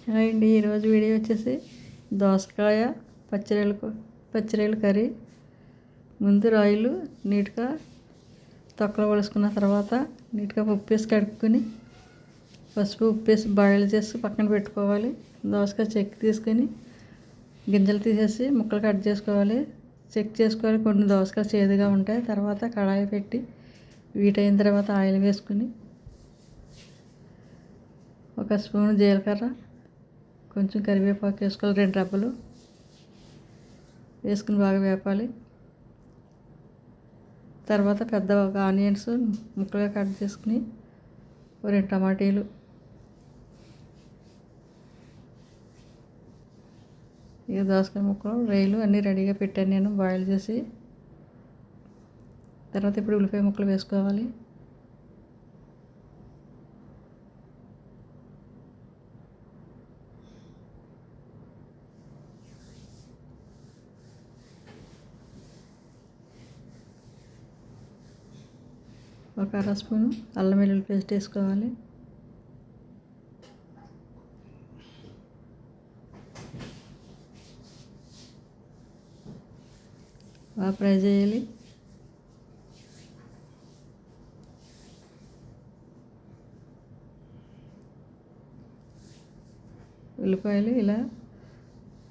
Hi అండి. ఈరోజు video వచ్చేసి దోసకాయ పచ్చిరొయ్యలు కర్రీ. ముందు రాయిలు నీట్గా తొక్కలు పొలుసుకున్న తర్వాత నీట్గా ఉప్పు వేసి కడుక్కొని పసుపు ఉప్పు వేసి బాయిల్ చేసి పక్కన పెట్టుకోవాలి. దోసకాయ చెక్కు తీసుకొని గింజలు తీసేసి ముక్కలు కట్ చేసుకోవాలి. చెక్ చేసుకోవాలి. కొన్ని దోసకాయలు చేదుగా ఉంటాయి. తర్వాత కడాయి పెట్టి వీటైన తర్వాత ఆయిల్ వేసుకుని ఒక స్పూన్ జీలకర్ర, కొంచెం కరివేపాకు వేసుకోవాలి. 2 రెబ్బలు వేసుకుని బాగా వేపాలి. తర్వాత పెద్ద ఒక ఆనియన్స్ ముక్కలుగా కట్ చేసుకుని 2 టమాటీలు, ఇక దోసకాయ ముక్కలు రొయ్యలు అన్నీ రెడీగా పెట్టాను నేను బాయిల్ చేసి. తర్వాత ఇప్పుడు ఉల్లిపాయ ముక్కలు వేసుకోవాలి. ఒక 1/2 స్పూను అల్లం వెల్లుల్లి పేస్ట్ వేసుకోవాలి. బాగా ఫ్రై చేయాలి. ఉల్లిపాయలు ఇలా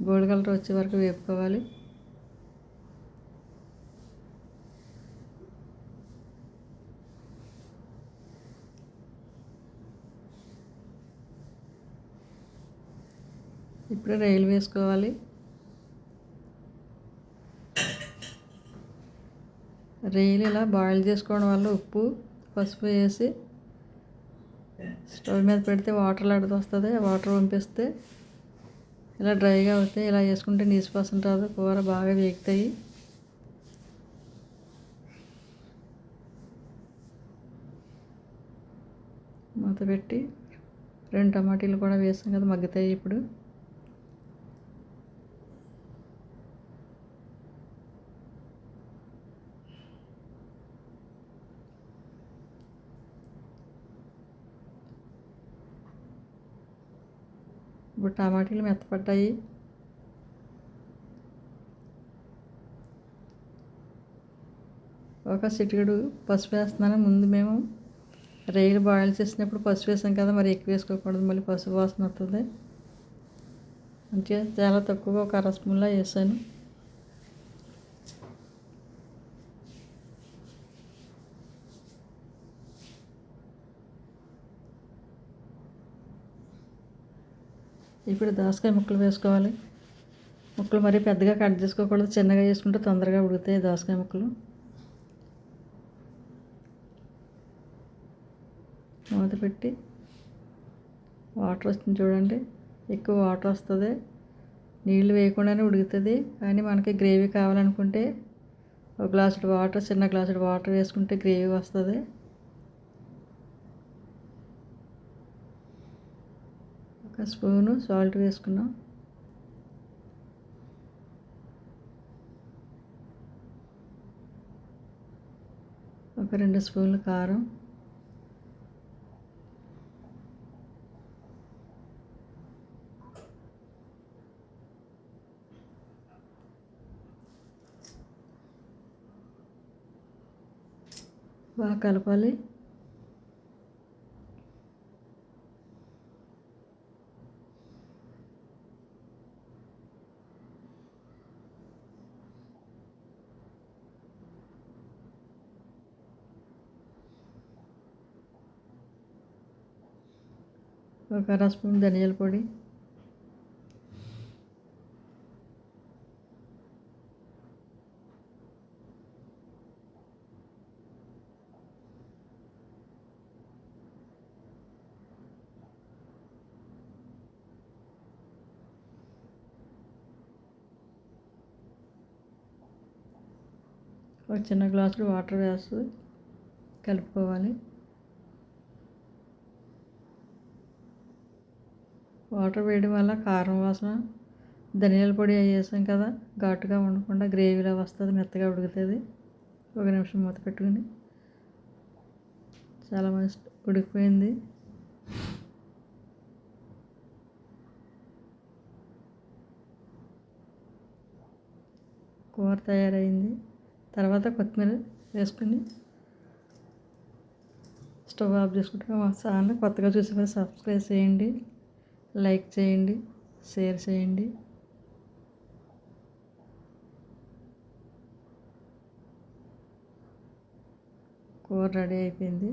గోల్డ్ కలర్ వచ్చే వరకు వేపుకోవాలి. ఇప్పుడు రొయ్యలు వేసుకోవాలి. రొయ్యలు ఇలా బాయిల్ చేసుకోవడం వల్ల ఉప్పు పసుపు వేసి స్టవ్ మీద పెడితే వాటర్ లాడుతూ వస్తుంది. వాటర్ పంపిస్తే ఇలా డ్రైగా అవుతాయి. ఇలా వేసుకుంటే నీసువాసన రాదు. కూర బాగా వేగుతాయి. మూత పెట్టి 2 టమాటీలు కూడా వేసాం కదా, మగ్గుతాయి. ఇప్పుడు టమాటీలు మెత్తపడ్డాయి. ఒక చిటికెడు పసుపు వేస్తున్నాను. ముందు మేము రొయ్యలు బాయిల్ చేసినప్పుడు పసుపు వేసాం కదా, మరి ఎక్కువ వేసుకోకూడదు, మళ్ళీ పసుపు వాసన వస్తుంది. మంచిగా చాలా తక్కువగా ఒక 1/2 స్పూన్లా వేసాను. ఇప్పుడు దోసకాయ ముక్కలు వేసుకోవాలి. ముక్కలు మరీ పెద్దగా కట్ చేసుకోకూడదు, చిన్నగా చేసుకుంటే తొందరగా ఉడుకుతాయి దోసకాయ ముక్కలు. మూత పెట్టి వాటర్ వస్తుంది చూడండి. ఎక్కువ వాటర్ వస్తుంది. నీళ్ళు వేయకుండానే ఉడుకుతుంది. కానీ మనకి గ్రేవీ కావాలనుకుంటే ఒక గ్లాసుడు వాటర్, చిన్న గ్లాసుడు వాటర్ వేసుకుంటే గ్రేవీ వస్తుంది. ఒక స్పూను సాల్ట్ వేసుకున్నాం. ఒక 2 స్పూన్లు కారం, బాగా కలపాలి. ఒక 1/2 స్పూన్ ధనియాల పొడి, ఒక చిన్న గ్లాసులు వాటర్ వేసి కలుపుకోవాలి. వాటర్ వేయడం వల్ల కారం వాసన, ధనియాల పొడి వేసాం కదా, ఘాటుగా ఉండకుండా గ్రేవీలా వస్తుంది, మెత్తగా ఉడుకుతుంది. 1 నిమిషం మూత పెట్టుకుని చాలా మంచి ఉడికిపోయింది. కూర తయారైంది. తర్వాత కొత్తిమీర వేసుకుని స్టవ్ ఆఫ్ చేసుకుంటే మా ఛానల్ కొత్తగా చూసేవారు సబ్స్క్రైబ్ చేయండి, లైక్ చేయండి, షేర్ చేయండి. కూర రెడీ అయిపోయింది.